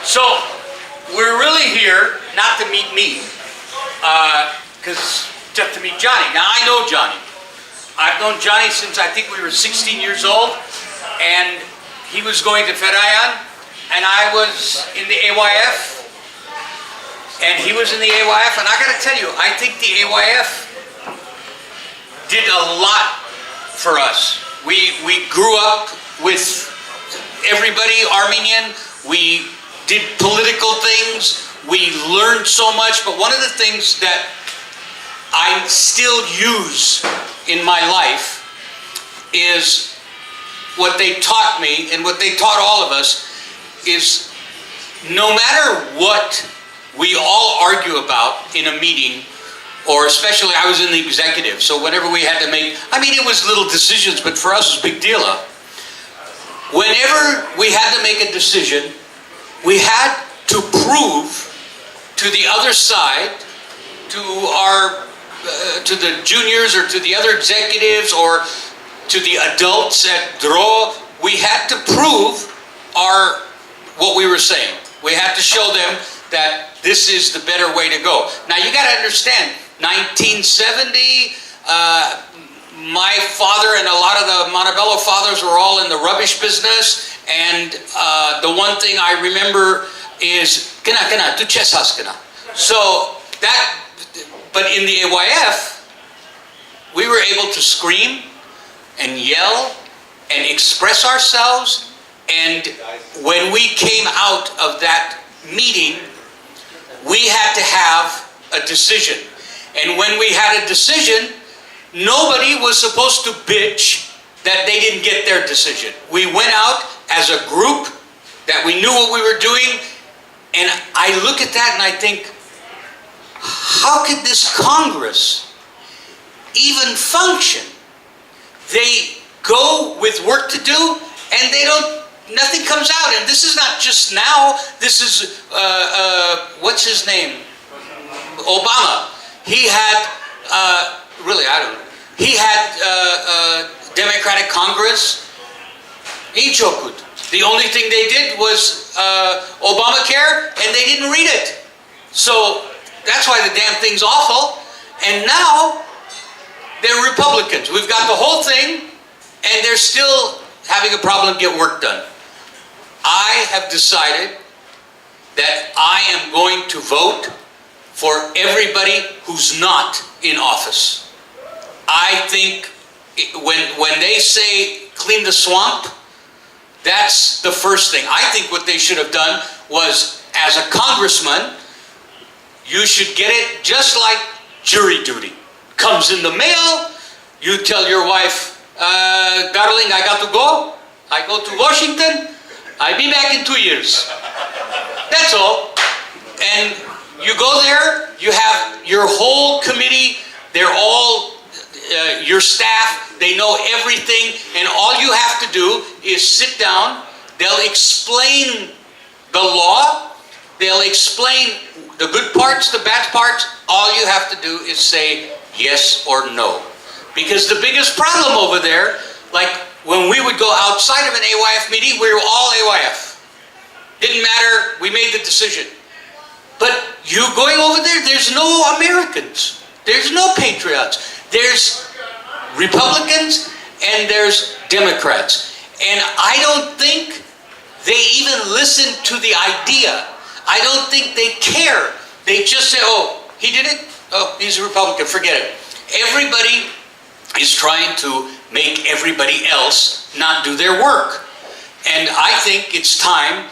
So, we're really here not to meet me, because just to meet Johhny. Now, I know Johhny. I've known Johhny since I think we were 16 years old, and he was going to Ferayan, and I was in the AYF, and he was in the AYF, and I gotta tell you, I think the AYF did a lot for us. We grew up with everybody Armenian, we did political things, we learned so much, but one of the things that I still use in my life is what they taught me and what they taught all of us is no matter what we all argue about in a meeting, or especially I was in the executive, so whenever we had to make, I mean it was little decisions, but for us it was a big deal. Whenever we had to make a decision, we had to prove to the other side, to our to the juniors or to the other executives or to the adults at DRO, we had to prove what we were saying. We had to show them that this is the better way to go. Now you got to understand, 1970, my father and a lot of the Montebello fathers were all in the rubbish business, and the one thing I remember is so that. But in the AYF, we were able to scream and yell and express ourselves, and when we came out of that meeting, we had to have a decision. And when we had a decision, nobody was supposed to bitch that they didn't get their decision. We went out as a group, that we knew what we were doing, and I look at that and I think, how could this Congress even function? They go with work to do and nothing comes out. And this is not just now, this is, what's his name? Obama. He had, really, I don't know. He had Democratic Congress. The only thing they did was Obamacare, and they didn't read it. So that's why the damn thing's awful. And now they're Republicans. We've got the whole thing, and they're still having a problem get work done. I have decided that I am going to vote for everybody who's not in office. I think when they say clean the swamp, that's the first thing. I think what they should have done was, as a congressman, you should get it just like jury duty. Comes in the mail, you tell your wife, darling, I got to go. I go to Washington. I'll be back in 2 years. That's all. And you go there, you have your whole committee, they're all your staff, they know everything, and all you have to do is sit down, they'll explain the law, they'll explain the good parts, the bad parts. All you have to do is say yes or no. Because the biggest problem over there, like when we would go outside of an AYF meeting, we were all AYF. Didn't matter, we made the decision. But you going over there, there's no Americans. There's no patriots. There's Republicans and there's Democrats. And I don't think they even listen to the idea. I don't think they care. They just say, oh, he did it? Oh, he's a Republican, forget it. Everybody is trying to make everybody else not do their work. And I think it's time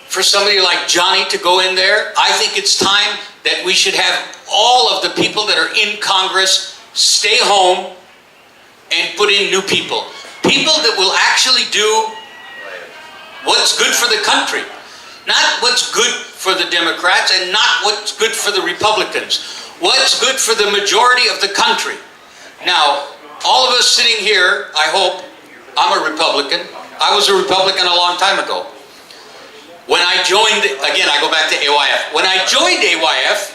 for somebody like Johhny to go in there. I think it's time that we should have all of the people that are in Congress stay home and put in new people. People that will actually do what's good for the country. Not what's good for the Democrats and not what's good for the Republicans. What's good for the majority of the country. Now, all of us sitting here, I hope, I'm a Republican. I was a Republican a long time ago. When I joined, again, I go back to AYF. When I joined AYF,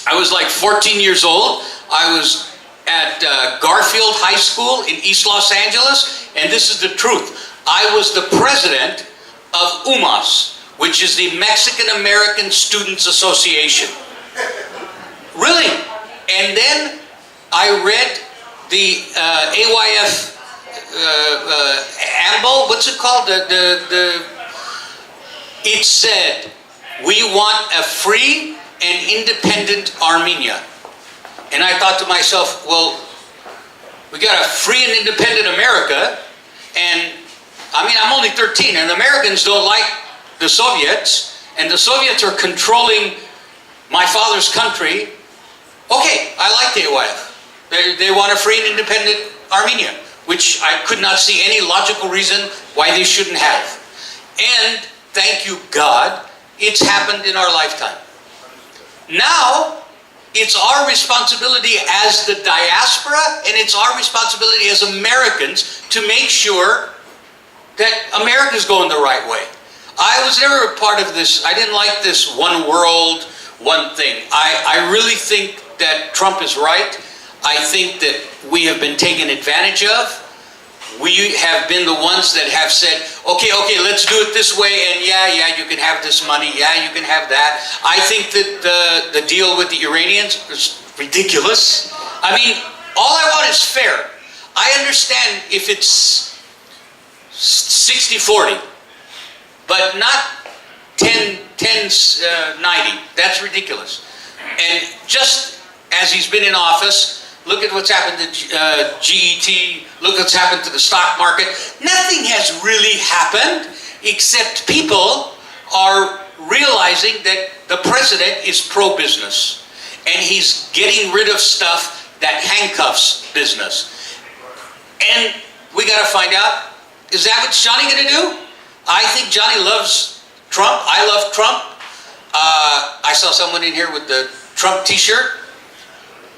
I was like 14 years old. I was at Garfield High School in East Los Angeles, and this is the truth. I was the president of UMAS, which is the Mexican American Students Association. Really. And then I read the AYF AMBO, what's it called? It said, we want a free and independent Armenia. And I thought to myself, well, we got a free and independent America, and I mean, I'm only 13, and the Americans don't like the Soviets, and the Soviets are controlling my father's country. Okay, I like the AYF. They want a free and independent Armenia, which I could not see any logical reason why they shouldn't have. And thank you, God, it's happened in our lifetime. Now, it's our responsibility as the diaspora, and it's our responsibility as Americans to make sure that America's going the right way. I was never a part of this. I didn't like this one world, one thing. I really think that Trump is right. I think that we have been taken advantage of. We have been the ones that have said, okay, let's do it this way, and yeah, you can have this money, yeah, you can have that. I think that the deal with the Iranians is ridiculous. I mean, all I want is fair. I understand if it's 60-40, but not 10-90. That's ridiculous. And just as he's been in office, look at what's happened to GET, look what's happened to the stock market. Nothing has really happened except people are realizing that the president is pro-business and he's getting rid of stuff that handcuffs business. And we got to find out, is that what Johhny going to do? I think Johhny loves Trump. I love Trump. I saw someone in here with the Trump t-shirt.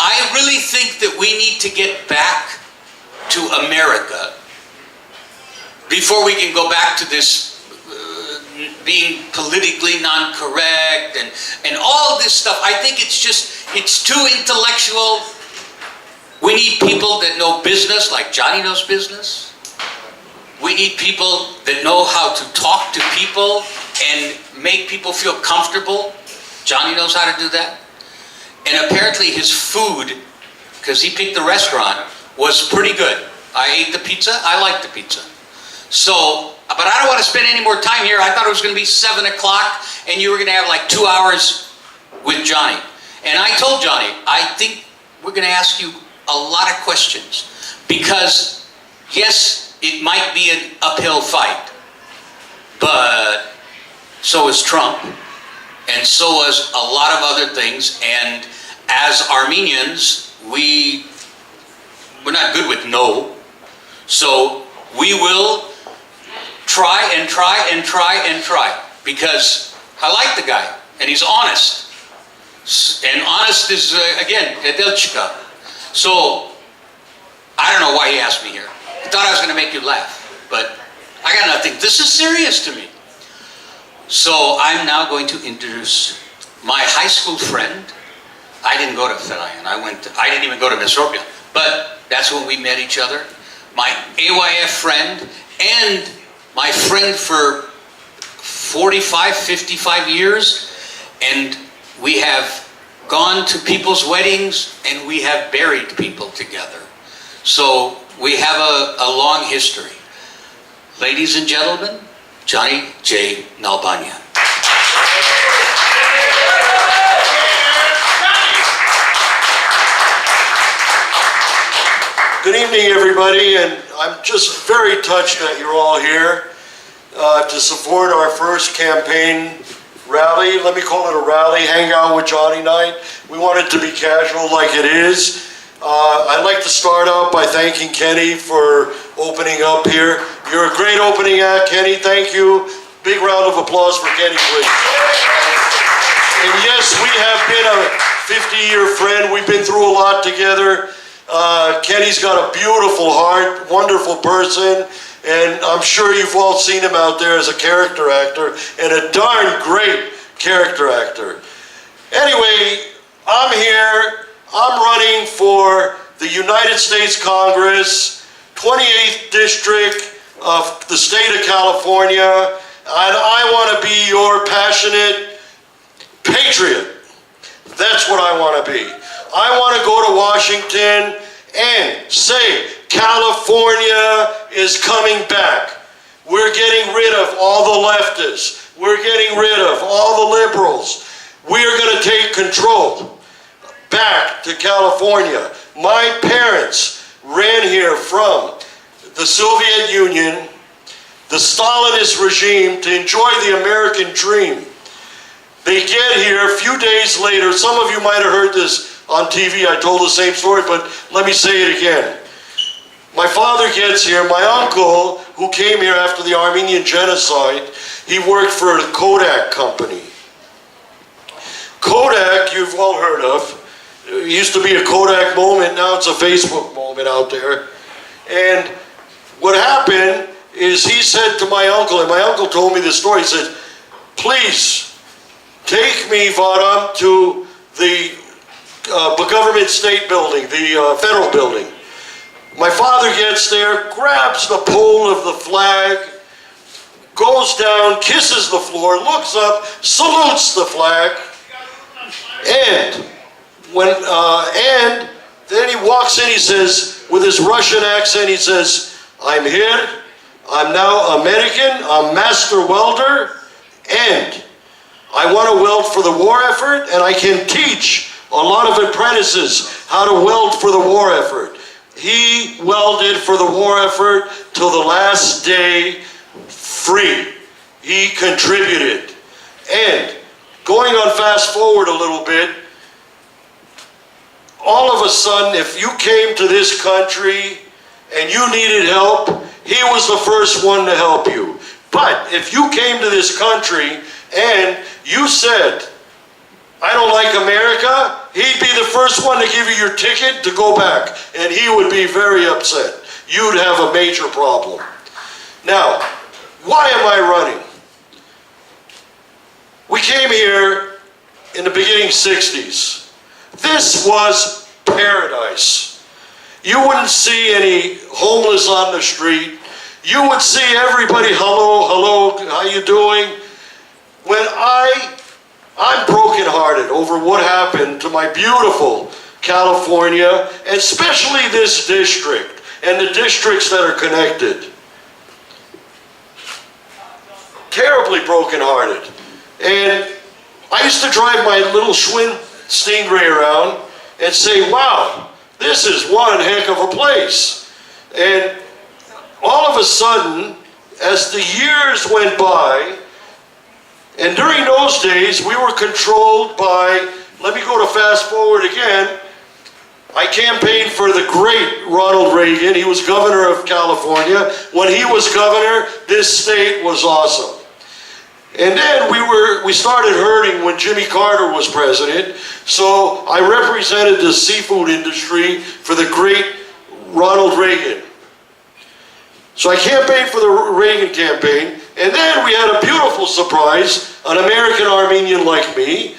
I really think that we need to get back to America before we can go back to this being politically non-correct and all this stuff. I think it's too intellectual. We need people that know business, like Johhny knows business. We need people that know how to talk to people and make people feel comfortable. Johhny knows how to do that. And apparently his food, because he picked the restaurant, was pretty good. I ate the pizza. I liked the pizza. So, but I don't want to spend any more time here. I thought it was going to be 7 o'clock and you were going to have like 2 hours with Johhny. And I told Johhny, I think we're going to ask you a lot of questions. Because, yes, it might be an uphill fight. But so is Trump. And so was a lot of other things. And as Armenians, we're not good with no. So we will try and try and try and try. Because I like the guy. And he's honest. And honest is, again, Edelchika. So I don't know why he asked me here. I thought I was going to make you laugh. But I got nothing. This is serious to me. So I'm now going to introduce my high school friend. I didn't go to Felayan. I didn't even go to Mesropia. But that's when we met each other. My AYF friend and my friend for 45, 55 years. And we have gone to people's weddings and we have buried people together. So we have a long history. Ladies and gentlemen, Johhny J. Nalbanyan. Good evening, everybody, and I'm just very touched that you're all here to support our first campaign rally. Let me call it a rally, Hangout with Johhny night. We want it to be casual like it is. I'd like to start out by thanking Kenny for opening up here. You're a great opening act, Kenny. Thank you. Big round of applause for Kenny, please. And yes, we have been a 50-year friend. We've been through a lot together. Kenny's got a beautiful heart, wonderful person, and I'm sure you've all seen him out there as a character actor, and a darn great character actor. Anyway, I'm here. I'm running for the United States Congress, 28th District of the state of California, And I want to be your passionate patriot. That's what I want to be. I want to go to Washington and say, California is coming back. We're getting rid of all the leftists. We're getting rid of all the liberals. We're going to take control back to California. My parents ran here from the Soviet Union, the Stalinist regime, to enjoy the American dream. They get here a few days later. Some of you might have heard this on TV. I told the same story, but let me say it again. My father gets here. My uncle, who came here after the Armenian genocide, he worked for the Kodak company. Kodak, you've all heard of. It used to be a Kodak moment. Now it's a Facebook moment out there. And what happened is he said to my uncle, and my uncle told me this story, he said, please, take me, Vadam, to the government state building, the federal building. My father gets there, grabs the pole of the flag, goes down, kisses the floor, looks up, salutes the flag, and then he walks in, he says, with his Russian accent, he says, I'm here, I'm now American, I'm master welder, and I want to weld for the war effort, and I can teach a lot of apprentices how to weld for the war effort. He welded for the war effort till the last day, free. He contributed. And going on fast forward a little bit, all of a sudden, if you came to this country and you needed help, he was the first one to help you. But if you came to this country and you said, I don't like America, he'd be the first one to give you your ticket to go back. And he would be very upset. You'd have a major problem. Now, why am I running? We came here in the beginning 60s. This was paradise. You wouldn't see any homeless on the street. You would see everybody, hello, hello, how you doing? When I'm brokenhearted over what happened to my beautiful California, especially this district and the districts that are connected. Terribly brokenhearted. And I used to drive my little Schwinn Stingray around and say, wow, this is one heck of a place. And all of a sudden, as the years went by, and during those days, we were controlled by, let me go to fast forward again, I campaigned for the great Ronald Reagan. He was governor of California. When he was governor, this state was awesome. And then we started hurting when Jimmy Carter was president. So I represented the seafood industry for the great Ronald Reagan. So I campaigned for the Reagan campaign. And then we had a beautiful surprise, an American Armenian like me,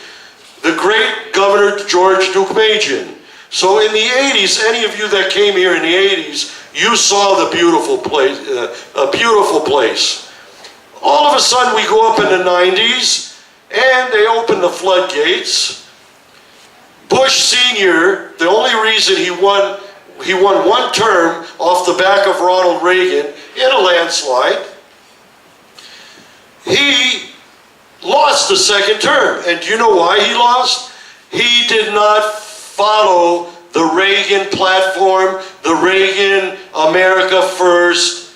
the great Governor George Dukmajian. So in the 80s, any of you that came here in the 80s, you saw the beautiful place, a beautiful place. All of a sudden we go up in the 90s and they open the floodgates. Bush Sr., the only reason he won one term off the back of Ronald Reagan in a landslide, he lost the second term. And do you know why he lost? He did not follow the Reagan platform, the Reagan America First.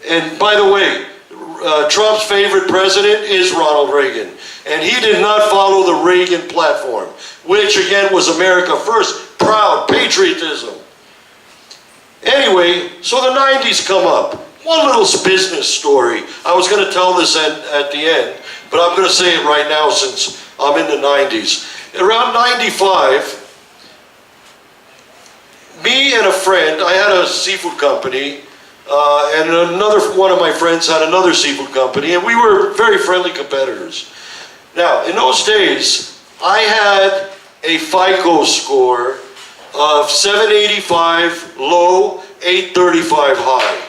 And by the way, Trump's favorite president is Ronald Reagan. And he did not follow the Reagan platform, which again was America First, proud patriotism. Anyway, so the 90s come up. One little business story. I was going to tell this at the end, but I'm going to say it right now since I'm in the 90s. Around 95, me and a friend, I had a seafood company, and another one of my friends had another seafood company, and we were very friendly competitors. Now, in those days, I had a FICO score of 785 low, 835 high.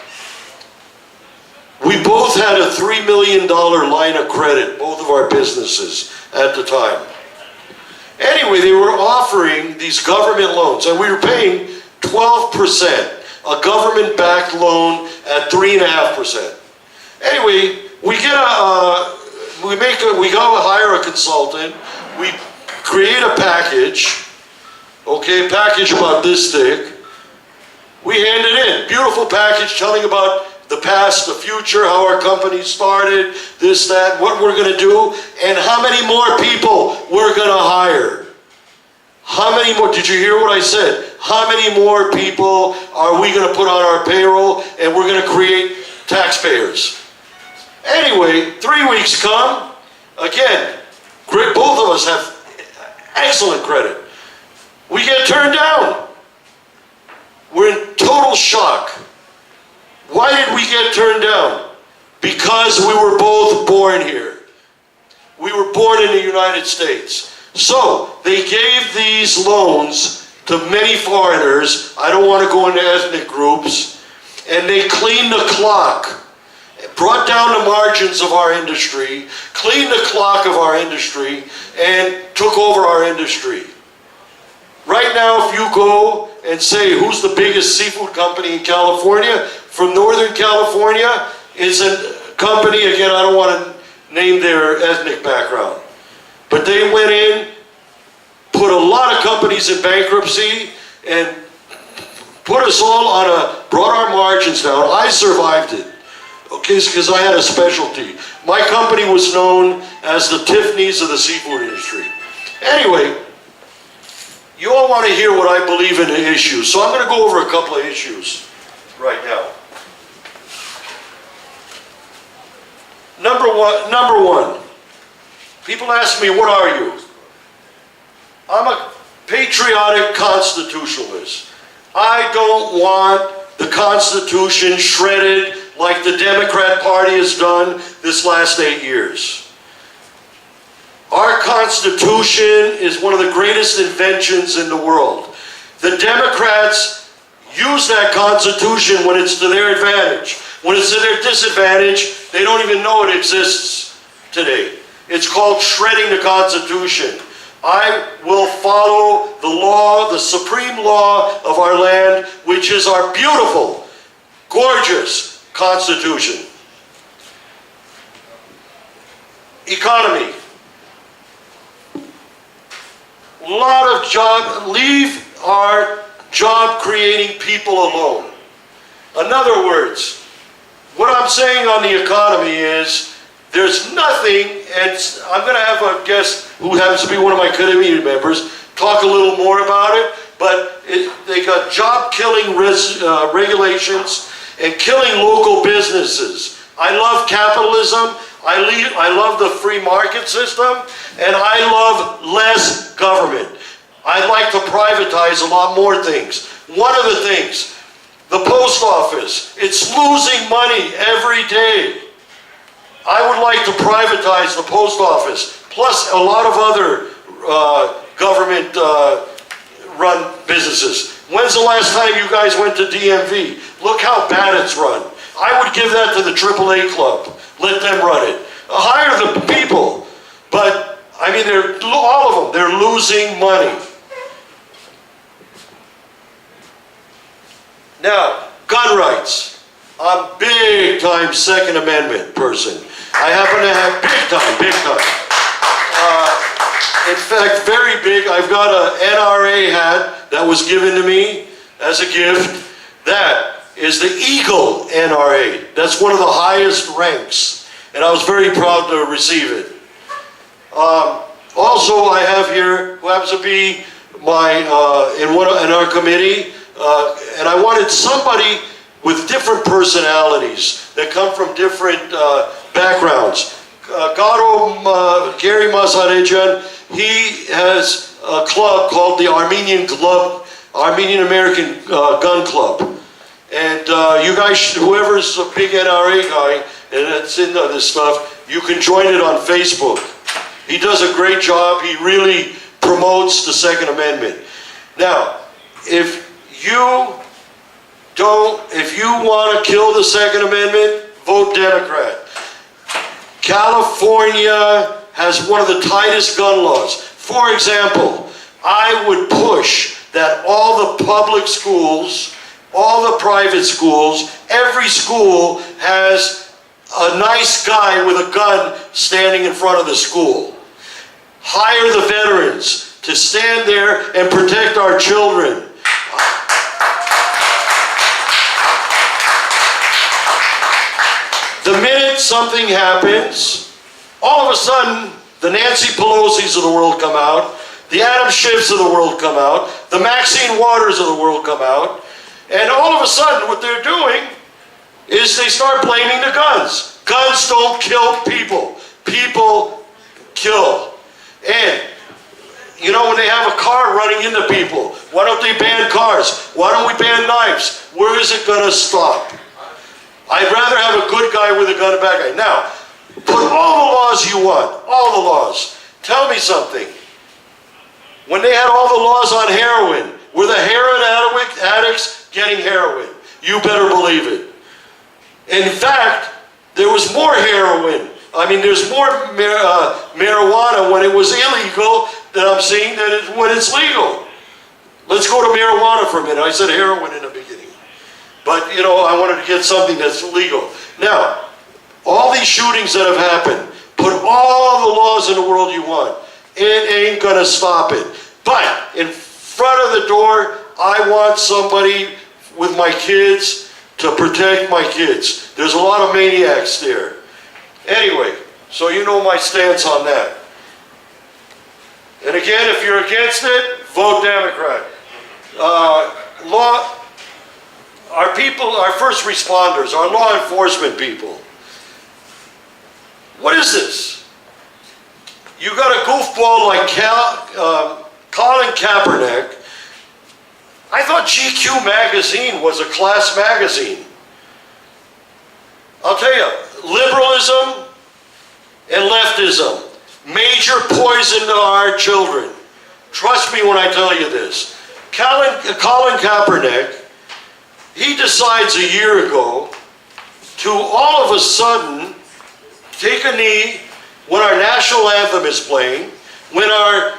We both had a $3 million line of credit, both of our businesses at the time. Anyway, they were offering these government loans, and we were paying 12%, a government-backed loan at 3.5%. Anyway, we go hire a consultant, we create a package, okay, package about this thick. We hand it in, beautiful package telling about the past, the future, how our company started, this, that, what we're gonna do, and how many more people we're gonna hire. How many more, did you hear what I said? How many more people are we gonna put on our payroll and we're gonna create taxpayers? Anyway, 3 weeks come, again, both of us have excellent credit. We get turned down. We're in total shock. Why did we get turned down? Because we were both born here. We were born in the United States. So they gave these loans to many foreigners. I don't want to go into ethnic groups. And they cleaned the clock, brought down the margins of our industry, cleaned the clock of our industry, and took over our industry. Right now, if you go and say, who's the biggest seafood company in California? From Northern California, it's a company, again, I don't want to name their ethnic background. But they went in, put a lot of companies in bankruptcy, and put us all brought our margins down. I survived it, okay, because I had a specialty. My company was known as the Tiffany's of the seafood industry. Anyway, you all want to hear what I believe in the issues, so I'm going to go over a couple of issues right now. Number one, people ask me, what are you? I'm a patriotic constitutionalist. I don't want the Constitution shredded like the Democrat Party has done this last 8 years. Our Constitution is one of the greatest inventions in the world. The Democrats use that Constitution when it's to their advantage. When it's to their disadvantage, they don't even know it exists today. It's called shredding the Constitution. I will follow the law, the supreme law of our land, which is our beautiful, gorgeous Constitution. Economy. A lot of leave our job-creating people alone. In other words, what I'm saying on the economy is there's nothing, and I'm going to have a guest who happens to be one of my committee members talk a little more about it, but they got job-killing regulations and killing local businesses. I love capitalism, I love the free market system, and I love less government. I'd like to privatize a lot more things. One of the things, the post office, it's losing money every day. I would like to privatize the post office, plus a lot of other government run businesses. When's the last time you guys went to DMV? Look how bad it's run. I would give that to the AAA club. Let them run it. Hire the people. But, I mean, all of them, they're losing money. Now, gun rights. I'm big time Second Amendment person. I happen to have big time. In fact, very big. I've got an NRA hat that was given to me as a gift. That is the Eagle NRA. That's one of the highest ranks. And I was very proud to receive it. Also, I have here, who happens to be in our committee, and I wanted somebody with different personalities that come from different backgrounds. Gary Masarejan, he has a club called the Armenian American Gun Club. And you guys, whoever's a big NRA guy and that's into this stuff, you can join it on Facebook. He does a great job. He really promotes the Second Amendment. Now, if you want to kill the Second Amendment, vote Democrat. California has one of the tightest gun laws. For example, I would push that all the public schools, all the private schools, every school has a nice guy with a gun standing in front of the school. Hire the veterans to stand there and protect our children. The minute something happens, all of a sudden, the Nancy Pelosi's of the world come out, the Adam Schiffs of the world come out, the Maxine Waters of the world come out, and all of a sudden what they're doing is they start blaming the guns. Guns don't kill people. People kill. And, you know, when they have a car running into people, why don't they ban cars? Why don't we ban knives? Where is it going to stop? I'd rather have a good guy with a gun and a bad guy. Now, put all the laws you want, all the laws. Tell me something. When they had all the laws on heroin, were the heroin addicts getting heroin? You better believe it. In fact, there was more heroin. I mean, there's more marijuana when it was illegal than I'm seeing than when it's legal. Let's go to marijuana for a minute. I said heroin in the beginning. But, you know, I wanted to get something that's legal. Now, all these shootings that have happened, put all the laws in the world you want. It ain't going to stop it. But in front of the door, I want somebody with my kids to protect my kids. There's a lot of maniacs there. Anyway, so you know my stance on that. And again, if you're against it, vote Democrat. Our people, our first responders, our law enforcement people. What is this? You got a goofball like Colin Kaepernick. I thought GQ magazine was a class magazine. I'll tell you, liberalism and leftism, major poison to our children. Trust me when I tell you this. Colin Kaepernick, he decides a year ago to all of a sudden take a knee when our national anthem is playing, when our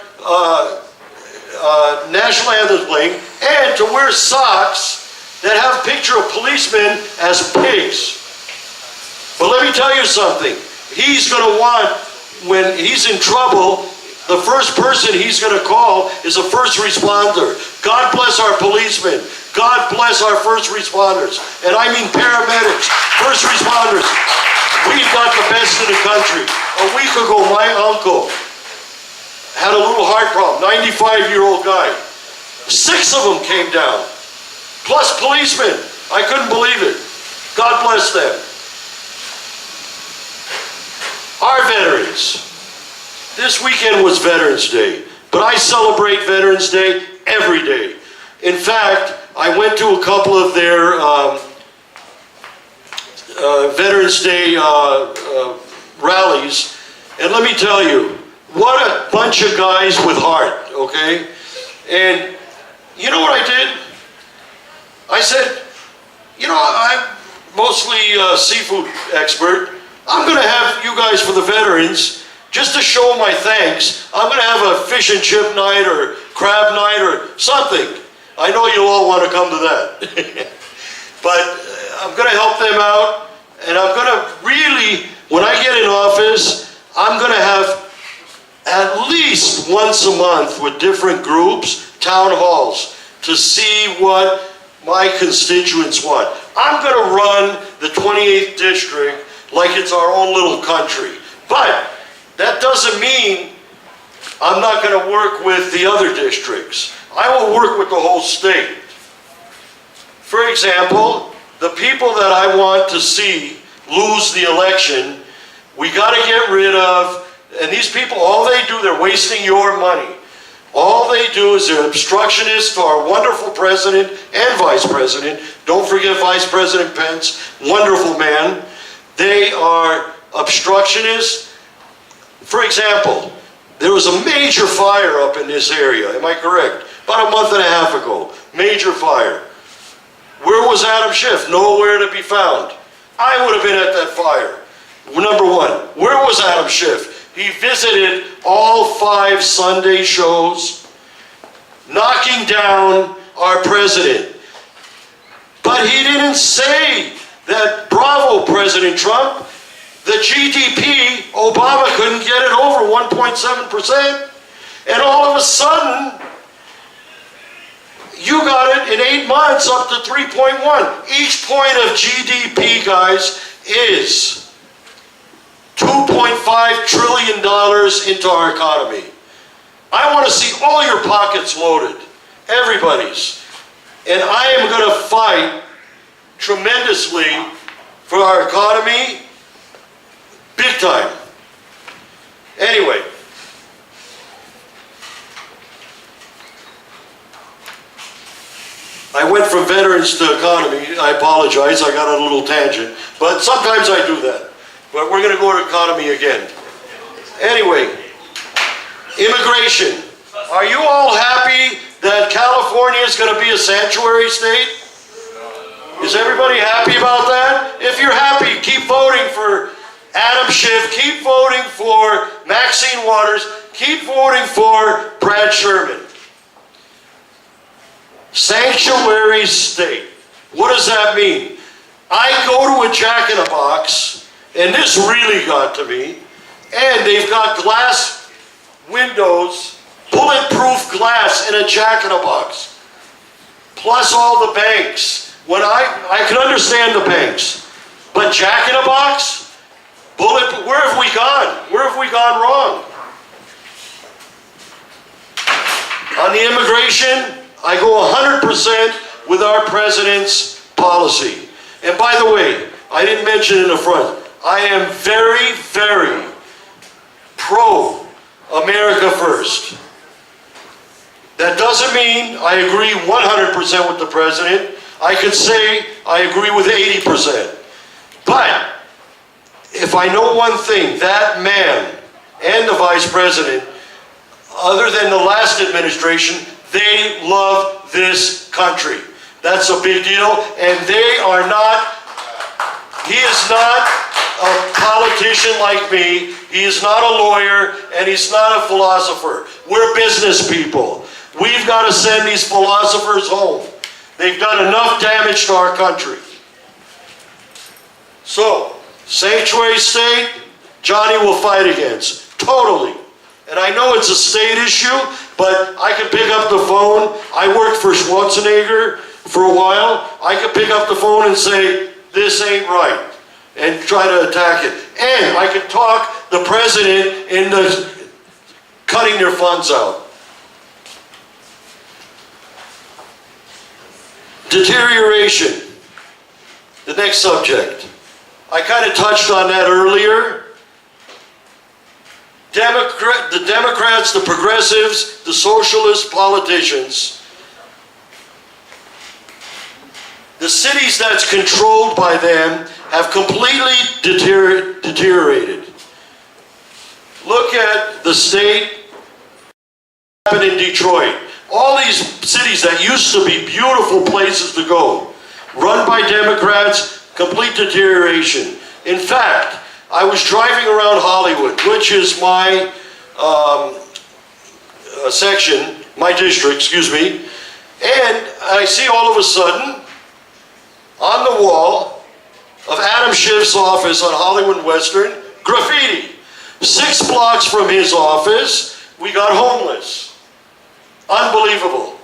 national anthem is playing, and to wear socks that have a picture of policemen as pigs. But let me tell you something. He's going to want, when he's in trouble, the first person he's going to call is a first responder. God bless our policemen. God bless our first responders. And I mean paramedics, first responders. We've got the best in the country. A week ago, my uncle had a little heart problem, 95-year-old guy. 6 of them came down, plus policemen. I couldn't believe it. God bless them. Our veterans. This weekend was Veterans Day, but I celebrate Veterans Day every day. In fact, I went to a couple of their Veterans Day rallies, and let me tell you, what a bunch of guys with heart, okay? And you know what I did? I said, you know, I'm mostly a seafood expert. I'm going to have you guys for the veterans, just to show my thanks. I'm going to have a fish and chip night or crab night or something. I know you'll all want to come to that. But I'm going to help them out, and I'm going to really, when I get in office, I'm going to have at least once a month with different groups, town halls, to see what my constituents want. I'm going to run the 28th district like it's our own little country. But that doesn't mean I'm not going to work with the other districts. I will work with the whole state. For example, the people that I want to see lose the election, we got to get rid of, and these people, all they do, they're wasting your money. All they do is they're obstructionists to our wonderful president and vice president. Don't forget Vice President Pence, wonderful man. They are obstructionists. For example, there was a major fire up in this area, am I correct? About a month and a half ago, major fire. Where was Adam Schiff? Nowhere to be found. I would have been at that fire. Number one, where was Adam Schiff? He visited all 5 Sunday shows, knocking down our president. But he didn't say that, bravo, President Trump, the GDP, Obama couldn't get it over 1.7%. And all of a sudden, you got it in 8 months up to 3.1. Each point of GDP, guys, is $2.5 trillion into our economy. I want to see all your pockets loaded, everybody's. And I am going to fight tremendously for our economy, big time. Anyway. I went from veterans to economy. I apologize, I got on a little tangent. But sometimes I do that. But we're going to go to economy again. Anyway, immigration. Are you all happy that California is going to be a sanctuary state? Is everybody happy about that? If you're happy, keep voting for Adam Schiff, keep voting for Maxine Waters, keep voting for Brad Sherman. Sanctuary state. What does that mean? I go to a Jack in the Box, and this really got to me, and they've got glass windows, bulletproof glass in a Jack in the Box, plus all the banks. When I can understand the banks, but Jack in the Box, where have we gone? Where have we gone wrong? On the immigration, I go 100% with our president's policy. And by the way, I didn't mention in the front, I am very, very pro-America first. That doesn't mean I agree 100% with the president. I could say I agree with 80%. But if I know one thing, that man and the vice president, other than the last administration, they love this country. That's a big deal. And they are not, he is not a politician like me. He is not a lawyer, and he's not a philosopher. We're business people. We've got to send these philosophers home. They've done enough damage to our country. So, sanctuary state, Johhny will fight against. Totally. And I know it's a state issue, but I can pick up the phone. I worked for Schwarzenegger for a while. I can pick up the phone and say, this ain't right, and try to attack it. And I can talk the president into cutting their funds out. Deterioration, the next subject. I kind of touched on that earlier. The Democrats, the progressives, the socialist politicians, the cities that's controlled by them have completely deteriorated. Look at the state happened in Detroit. All these cities that used to be beautiful places to go, run by Democrats, complete deterioration. In fact, I was driving around Hollywood, which is my section, my district, excuse me, and I see all of a sudden, on the wall of Adam Schiff's office on Hollywood and Western, graffiti. 6 blocks from his office, we got homeless. Unbelievable.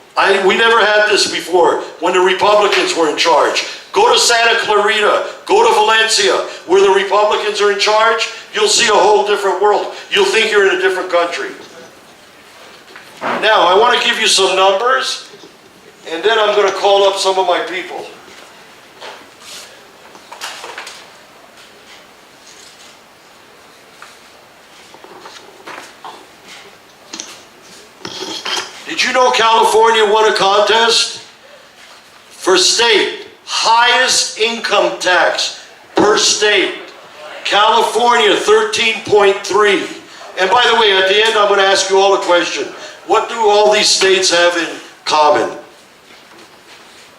We never had this before when the Republicans were in charge. Go to Santa Clarita, go to Valencia, where the Republicans are in charge, you'll see a whole different world. You'll think you're in a different country. Now, I want to give you some numbers, and then I'm going to call up some of my people. Did you know California won a contest for state highest income tax per state? California, 13.3. And by the way, at the end, I'm going to ask you all a question. What do all these states have in common?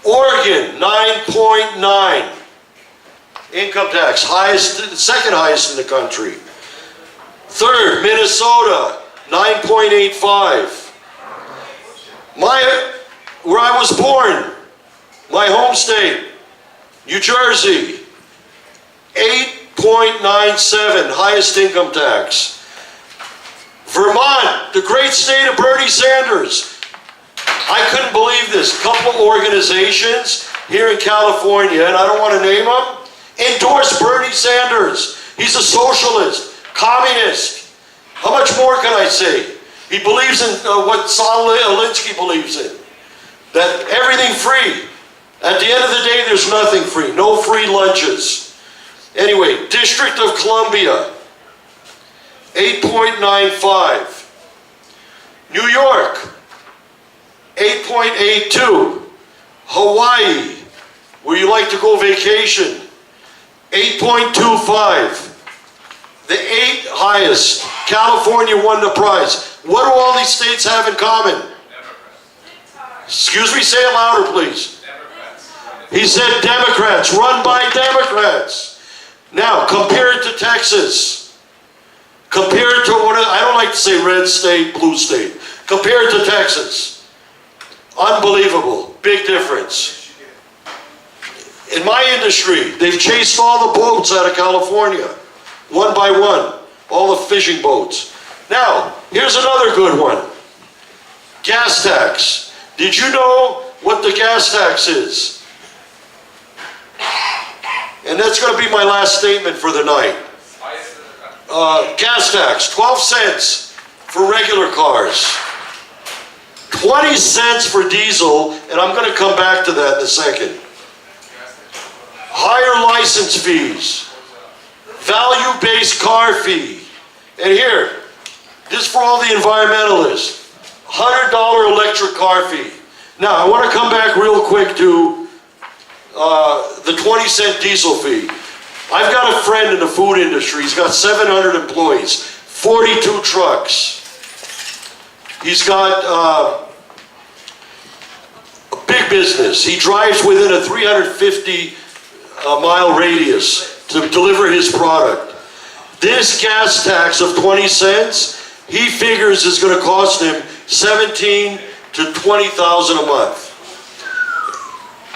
Oregon, 9.9. income tax, second highest in the country. Third, Minnesota, 9.85. Where I was born, my home state, New Jersey, 8.97, highest income tax. Vermont, the great state of Bernie Sanders. I couldn't believe this. A couple of organizations here in California, and I don't want to name them, endorse Bernie Sanders. He's a socialist, communist. How much more can I say? He believes in what Saul Alinsky believes in, that everything free. At the end of the day, there's nothing free. No free lunches. Anyway, District of Columbia, 8.95. New York, 8.82. Hawaii, where you like to go vacation, 8.25. The 8th highest. California won the prize. What do all these states have in common? Democrats. Excuse me, say it louder, please. Democrats. He said Democrats, run by Democrats. Now, compare it to Texas. Compare it to I don't like to say red state, blue state. Compare it to Texas. Unbelievable. Big difference. In my industry, they've chased all the boats out of California, one by one, all the fishing boats. Now, here's another good one. Gas tax. Did you know what the gas tax is? And that's going to be my last statement for the night. Gas tax, 12 cents for regular cars. 20 cents for diesel, and I'm going to come back to that in a second. Higher license fees. Value-based car fee. And here, this for all the environmentalists. $100 electric car fee. Now, I want to come back real quick to the 20-cent diesel fee. I've got a friend in the food industry. He's got 700 employees, 42 trucks. He's got a big business. He drives within a 350-mile radius to deliver his product. This gas tax of 20 cents, he figures is going to cost him $17,000 to $20,000 a month.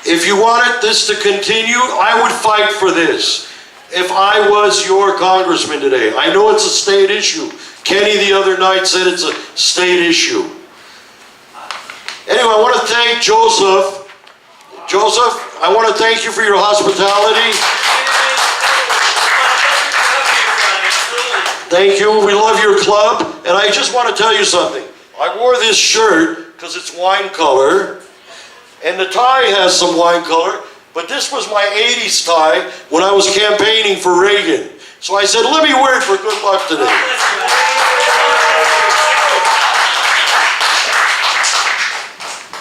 If you wanted this to continue, I would fight for this. If I was your congressman today, I know it's a state issue. Kenny the other night said it's a state issue. Anyway, I want to thank Joseph. Joseph, I want to thank you for your hospitality. Thank you. We love your club. And I just want to tell you something. I wore this shirt because it's wine color. And the tie has some wine color. But this was my 80s tie when I was campaigning for Reagan. So I said, let me wear it for good luck today.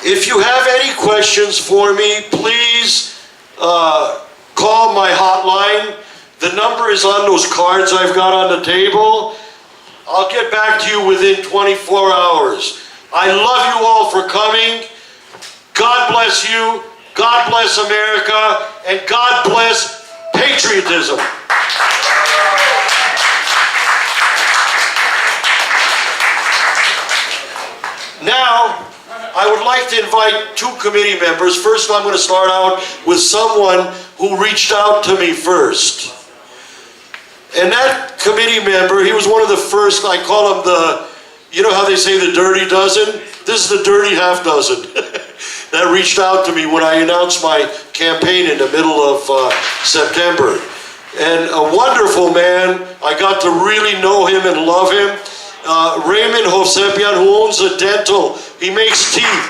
If you have any questions for me, please call my hotline. The number is on those cards I've got on the table. I'll get back to you within 24 hours. I love you all for coming. God bless you. God bless America. And God bless patriotism. Now, I would like to invite two committee members. First, I'm going to start out with someone who reached out to me first. And that committee member, he was one of the first, I call him the, you know how they say the dirty dozen? This is the dirty half dozen that reached out to me when I announced my campaign in the middle of September. And a wonderful man, I got to really know him and love him. Raymond Hovsepian, who owns a dental, he makes teeth.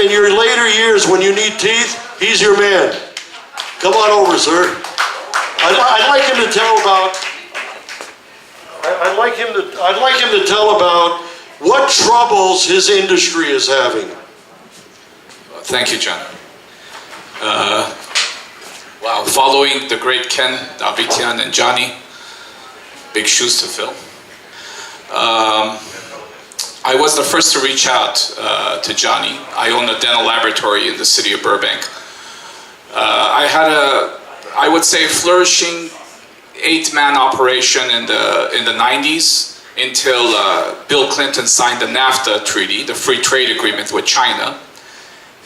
In your later years when you need teeth, he's your man. Come on over, sir. I'd like him to tell about. I'd like him to tell about what troubles his industry is having. Thank you, John. Wow, following the great Ken, Davitian, and Johhny, big shoes to fill. I was the first to reach out to Johhny. I own a dental laboratory in the city of Burbank. I had I would say, flourishing 8-man operation in the 90s until Bill Clinton signed the NAFTA treaty, the free trade agreement with China,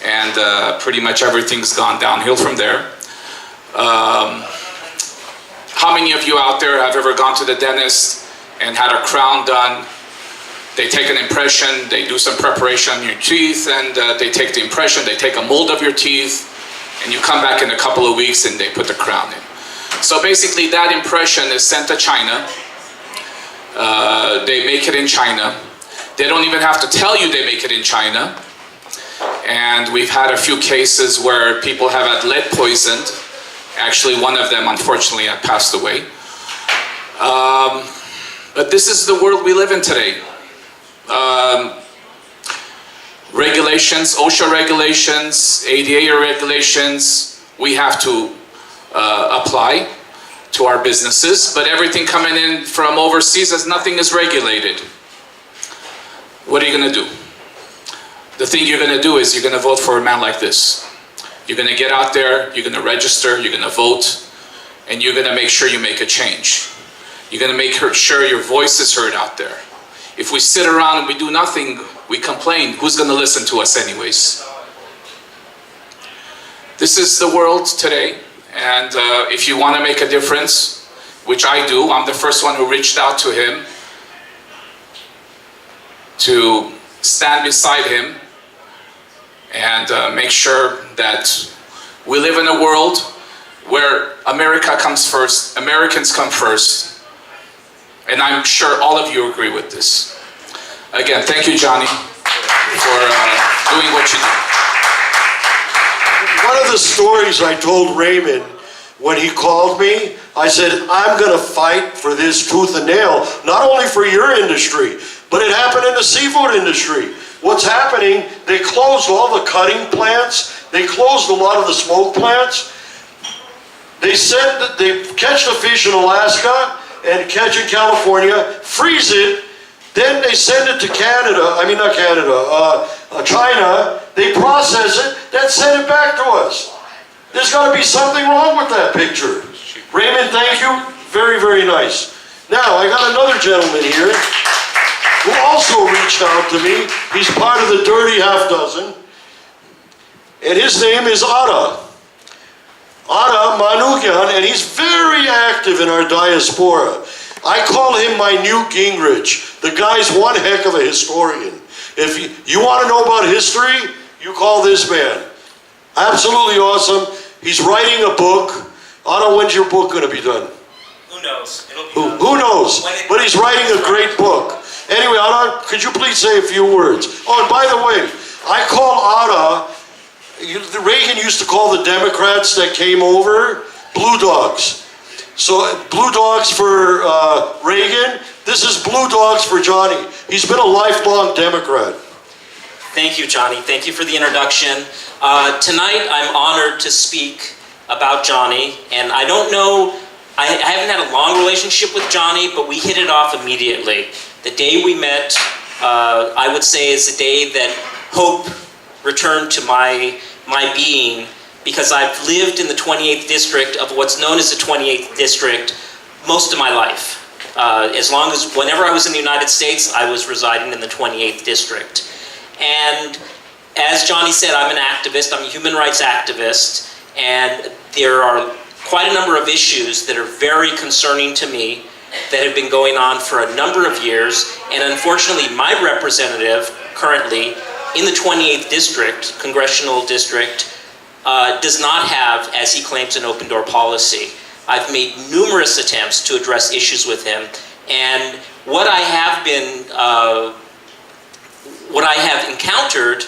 and pretty much everything's gone downhill from there. How many of you out there have ever gone to the dentist and had a crown done? They take an impression, they do some preparation on your teeth, and they take the impression, they take a mold of your teeth, and you come back in a couple of weeks and they put the crown in. So basically that impression is sent to China. They make it in China. They don't even have to tell you they make it in China. And we've had a few cases where people have had lead poisoned. Actually, one of them, unfortunately, had passed away. But this is the world we live in today. Regulations, OSHA regulations, ADA regulations, we have to apply to our businesses, but everything coming in from overseas, as nothing is regulated. What are you going to do? The thing you're going to do is you're going to vote for a man like this. You're going to get out there, you're going to register, you're going to vote, and you're going to make sure you make a change. You're going to make sure your voice is heard out there. If we sit around and we do nothing, we complain, who's going to listen to us anyways? This is the world today, and if you want to make a difference, which I do, I'm the first one who reached out to him to stand beside him and make sure that we live in a world where America comes first, Americans come first, and I'm sure all of you agree with this. Again, thank you, Johhny, for doing what you do. One of the stories I told Raymond when he called me, I said, I'm going to fight for this tooth and nail, not only for your industry, but it happened in the seafood industry. What's happening, they closed all the cutting plants, they closed a lot of the smoke plants. They said that they catch the fish in Alaska and catch in California, freeze it, then they send it to Canada, China, they process it, then send it back to us. There's got to be something wrong with that picture. Raymond, thank you. Very, very nice. Now, I got another gentleman here who also reached out to me. He's part of the Dirty Half Dozen. And his name is Ada Manukyan, and he's very active in our diaspora. I call him my Newt Gingrich. The guy's one heck of a historian. If you want to know about history, you call this man. Absolutely awesome. He's writing a book. Ada, when's your book going to be done? Who knows? It'll be done. Who knows? But he's writing a great book. Anyway, Ada, could you please say a few words? Oh, and by the way, I call Ada, Reagan used to call the Democrats that came over blue dogs. So blue dogs for Reagan, this is blue dogs for Johhny. He's been a lifelong Democrat. Thank you, Johhny. Thank you for the introduction. Tonight, I'm honored to speak about Johhny, and I don't know, I haven't had a long relationship with Johhny, but we hit it off immediately. The day we met, I would say, is the day that hope returned to my being, because I've lived in the 28th district of what's known as the 28th district most of my life. Whenever I was in the United States, I was residing in the 28th district. And as Johhny said, I'm an activist, I'm a human rights activist, and there are quite a number of issues that are very concerning to me that have been going on for a number of years, and unfortunately my representative currently in the 28th district, congressional district, does not have, as he claims, an open door policy. I've made numerous attempts to address issues with him, and what I have encountered,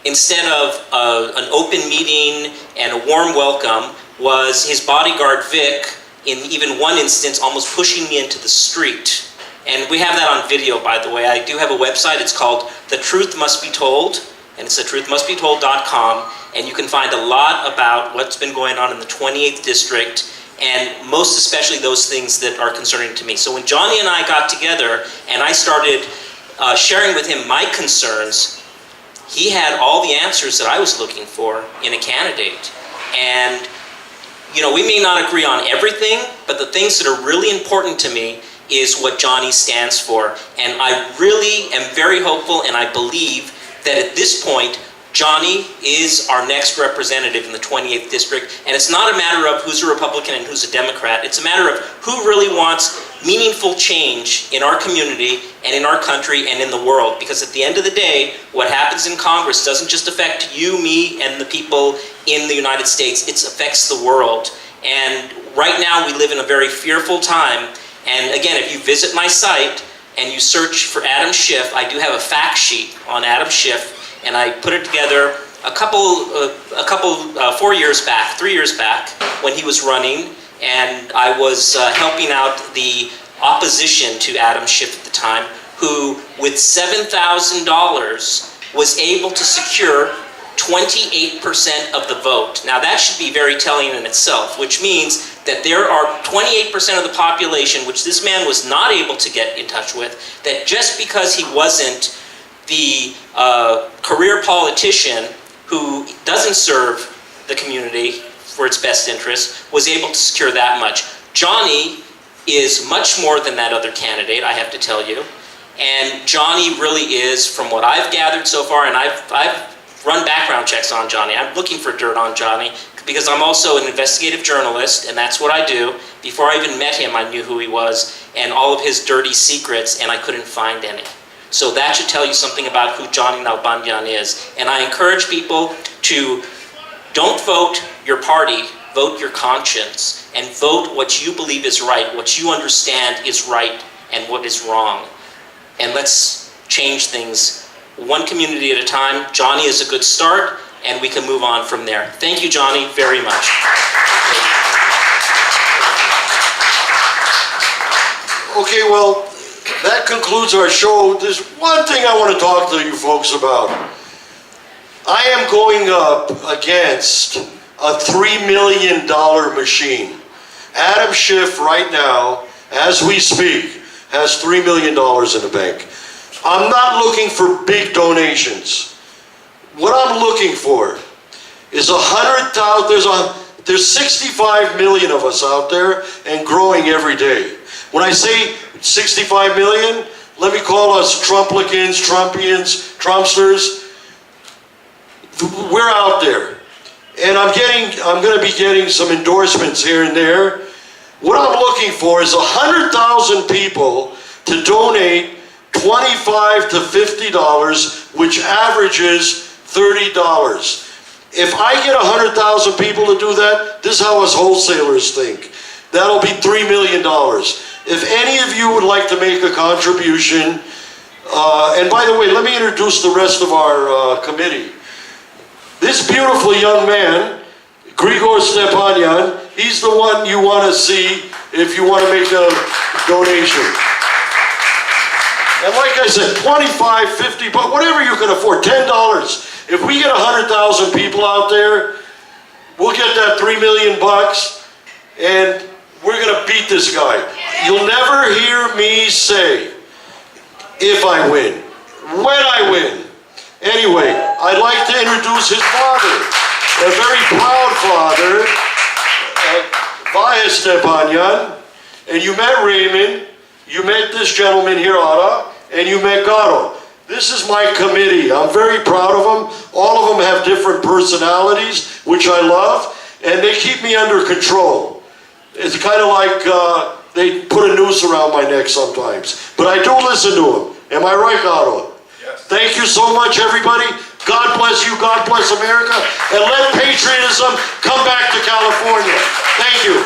instead of an open meeting and a warm welcome, was his bodyguard Vic, in even one instance, almost pushing me into the street. And we have that on video, by the way. I do have a website. It's called The Truth Must Be Told, and it's thetruthmustbetold.com, and you can find a lot about what's been going on in the 28th district, and most especially those things that are concerning to me. So when Johhny and I got together, and I started sharing with him my concerns, he had all the answers that I was looking for in a candidate. And we may not agree on everything, but the things that are really important to me is what Johhny stands for. And I really am very hopeful, and I believe that at this point, Johhny is our next representative in the 28th District, and it's not a matter of who's a Republican and who's a Democrat. It's a matter of who really wants meaningful change in our community and in our country and in the world. Because at the end of the day, what happens in Congress doesn't just affect you, me, and the people in the United States. It affects the world. And right now we live in a very fearful time. And again, if you visit my site and you search for Adam Schiff, I do have a fact sheet on Adam Schiff. And I put it together a couple 4 years back, 3 years back, when he was running, and I was helping out the opposition to Adam Schiff at the time, who, with $7,000, was able to secure 28% of the vote. Now that should be very telling in itself, which means that there are 28% of the population, which this man was not able to get in touch with, that just because he wasn't the career politician who doesn't serve the community for its best interest, was able to secure that much. Johhny is much more than that other candidate, I have to tell you. And Johhny really is, from what I've gathered so far, and I've run background checks on Johhny. I'm looking for dirt on Johhny because I'm also an investigative journalist, and that's what I do. Before I even met him, I knew who he was and all of his dirty secrets, and I couldn't find any. So that should tell you something about who Johhny Nalbandian is. And I encourage people to don't vote your party, vote your conscience, and vote what you believe is right, what you understand is right, and what is wrong. And let's change things one community at a time. Johhny is a good start, and we can move on from there. Thank you, Johhny, very much. Okay, well, that concludes our show. There's one thing I want to talk to you folks about. I am going up against a $3 million machine. Adam Schiff right now, as we speak, has $3 million in the bank. I'm not looking for big donations. What I'm looking for is 100,000, there's 65 million of us out there and growing every day. When I say 65 million, let me call us Trumplicans, Trumpians, Trumpsters. We're out there. And I'm going to be getting some endorsements here and there. What I'm looking for is 100,000 people to donate $25 to $50, which averages $30. If I get 100,000 people to do that, this is how us wholesalers think. That'll be $3 million. If any of you would like to make a contribution, and by the way, let me introduce the rest of our committee. This beautiful young man, Grigor Stepanyan, he's the one you want to see if you want to make a donation. And like I said, 25, 50, but whatever you can afford, $10. If we get 100,000 people out there, we'll get that $3 million bucks, and we're going to beat this guy. You'll never hear me say, if I win, when I win. Anyway, I'd like to introduce his father, a very proud father, Vaya Stepanyan. And you met Raymond, you met this gentleman here, Ara, and you met Garo. This is my committee. I'm very proud of them. All of them have different personalities, which I love, and they keep me under control. It's kind of like they put a noose around my neck sometimes. But I do listen to them. Am I right, Garo? Yes. Thank you so much, everybody. God bless you. God bless America. And let patriotism come back to California. Thank you.